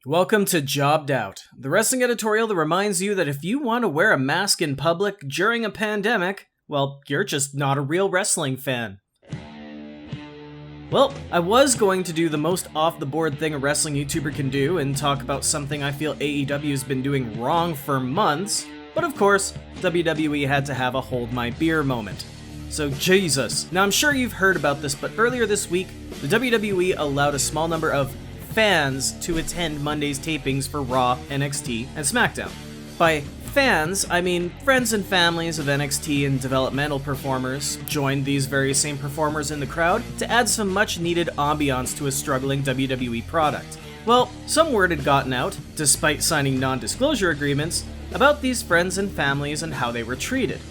Welcome to Jobbed Out, the wrestling editorial that reminds you that if you want to wear a mask in public during a pandemic, well, you're just not a real wrestling fan. Well, I was going to do the most off-the-board thing a wrestling YouTuber can do and talk about something I feel AEW has been doing wrong for months, but of course, WWE had to have a hold my beer moment. So Jesus. Now I'm sure you've heard about this, but earlier this week, the WWE allowed a small number of fans to attend Monday's tapings for Raw, NXT, and Smackdown. By fans, I mean friends and families of NXT and developmental performers joined these very same performers in the crowd to add some much-needed ambiance to a struggling WWE product. Well, some word had gotten out, despite signing non-disclosure agreements, about these friends and families and how they were treated.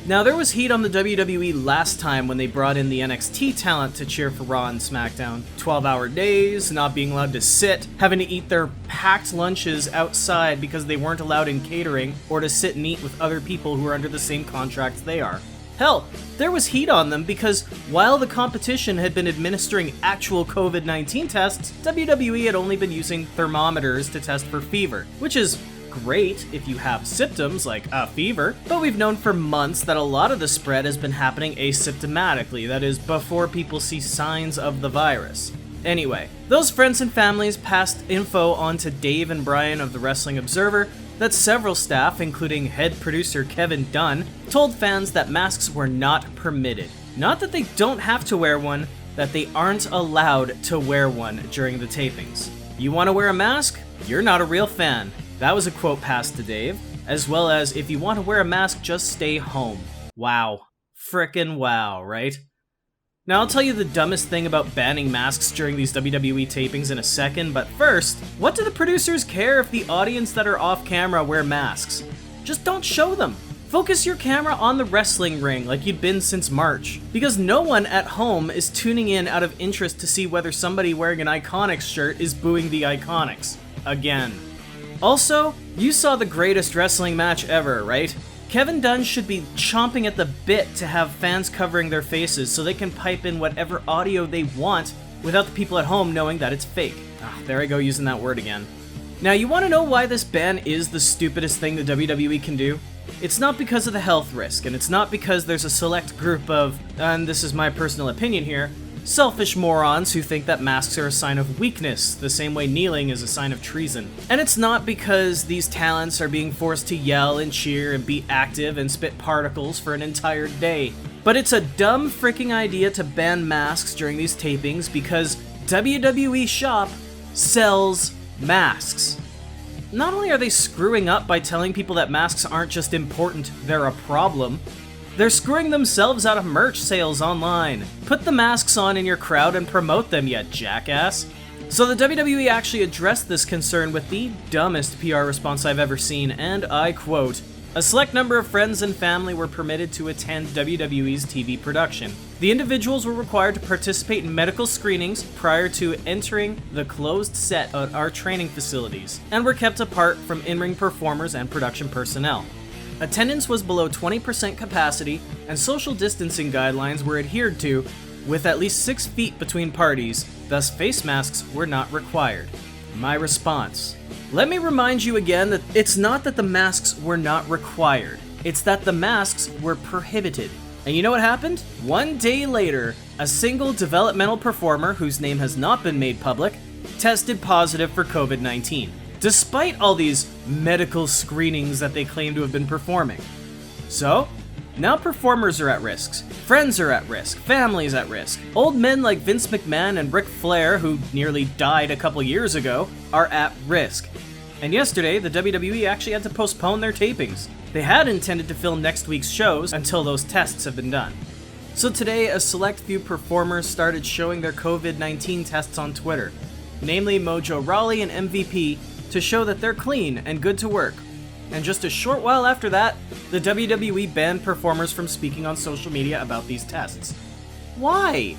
Now, there was heat on the WWE last time when they brought in the NXT talent to cheer for Raw and SmackDown. 12-hour days, not being allowed to sit, having to eat their packed lunches outside because they weren't allowed in catering, or to sit and eat with other people who are under the same contracts they are. Hell, there was heat on them because while the competition had been administering actual COVID-19 tests, WWE had only been using thermometers to test for fever, which is great if you have symptoms like a fever, but we've known for months that a lot of the spread has been happening asymptomatically, that is, before people see signs of the virus. Anyway, those friends and families passed info on to Dave and Brian of the Wrestling Observer that several staff, including head producer Kevin Dunn, told fans that masks were not permitted. Not that they don't have to wear one, that they aren't allowed to wear one during the tapings. You want to wear a mask? You're not a real fan. That was a quote passed to Dave, as well as, if you want to wear a mask, just stay home. Wow. Frickin' wow, right? Now I'll tell you the dumbest thing about banning masks during these WWE tapings in a second, but first, what do the producers care if the audience that are off camera wear masks? Just don't show them. Focus your camera on the wrestling ring like you've been since March, because no one at home is tuning in out of interest to see whether somebody wearing an Iconics shirt is booing the Iconics. Again. Also, you saw the greatest wrestling match ever, right? Kevin Dunn should be chomping at the bit to have fans covering their faces so they can pipe in whatever audio they want without the people at home knowing that it's fake. There I go using that word again. Now, you want to know why this ban is the stupidest thing the WWE can do? It's not because of the health risk, and it's not because there's a select group of, and this is my personal opinion here, selfish morons who think that masks are a sign of weakness, the same way kneeling is a sign of treason. And it's not because these talents are being forced to yell and cheer and be active and spit particles for an entire day. But it's a dumb freaking idea to ban masks during these tapings because WWE Shop sells masks. Not only are they screwing up by telling people that masks aren't just important, they're a problem, they're screwing themselves out of merch sales online. Put the masks on in your crowd and promote them, you jackass. So the WWE actually addressed this concern with the dumbest PR response I've ever seen, and I quote, "A select number of friends and family were permitted to attend WWE's TV production. The individuals were required to participate in medical screenings prior to entering the closed set at our training facilities, and were kept apart from in-ring performers and production personnel. Attendance was below 20% capacity, and social distancing guidelines were adhered to, with at least 6 feet between parties, thus face masks were not required." My response: let me remind you again that it's not that the masks were not required, it's that the masks were prohibited. And you know what happened? One day later, a single developmental performer, whose name has not been made public, tested positive for COVID-19. Despite all these medical screenings that they claim to have been performing. So, now performers are at risk, friends are at risk, families at risk. Old men like Vince McMahon and Ric Flair, who nearly died a couple years ago, are at risk. And yesterday, the WWE actually had to postpone their tapings. They had intended to film next week's shows until those tests have been done. So today, a select few performers started showing their COVID-19 tests on Twitter, namely Mojo Rawley and MVP, to show that they're clean and good to work. And just a short while after that, the WWE banned performers from speaking on social media about these tests. Why?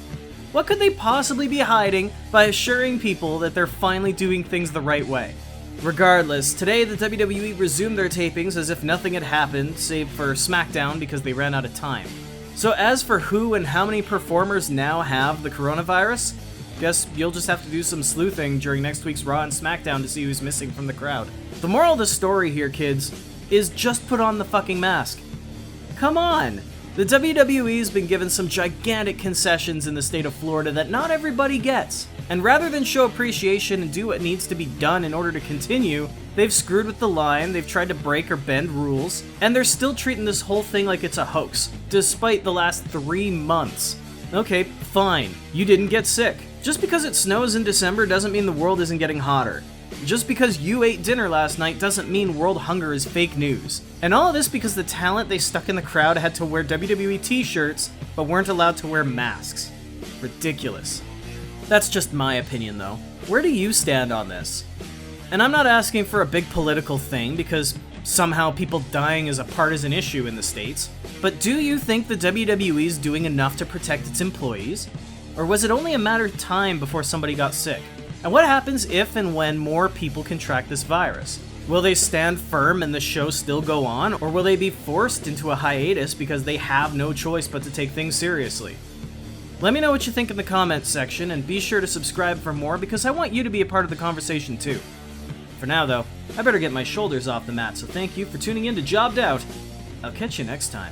What could they possibly be hiding by assuring people that they're finally doing things the right way? Regardless, today the WWE resumed their tapings as if nothing had happened, save for Smackdown because they ran out of time. So as for who and how many performers now have the coronavirus, Guess you'll just have to do some sleuthing during next week's Raw and Smackdown to see who's missing from the crowd. The moral of the story here, kids, is just put on the fucking mask. Come on! The WWE's been given some gigantic concessions in the state of Florida that not everybody gets. And rather than show appreciation and do what needs to be done in order to continue, they've screwed with the line, they've tried to break or bend rules, and they're still treating this whole thing like it's a hoax, despite the last 3 months. Okay, fine, you didn't get sick. Just because it snows in December doesn't mean the world isn't getting hotter. Just because you ate dinner last night doesn't mean world hunger is fake news. And all of this because the talent they stuck in the crowd had to wear WWE t-shirts, but weren't allowed to wear masks. Ridiculous. That's just my opinion though. Where do you stand on this? And I'm not asking for a big political thing because somehow people dying is a partisan issue in the States, but do you think the WWE is doing enough to protect its employees? Or was it only a matter of time before somebody got sick? And what happens if and when more people contract this virus? Will they stand firm and the show still go on, or will they be forced into a hiatus because they have no choice but to take things seriously? Let me know what you think in the comments section, and be sure to subscribe for more because I want you to be a part of the conversation too. For now though, I better get my shoulders off the mat, so thank you for tuning in to Jobbed Out. I'll catch you next time.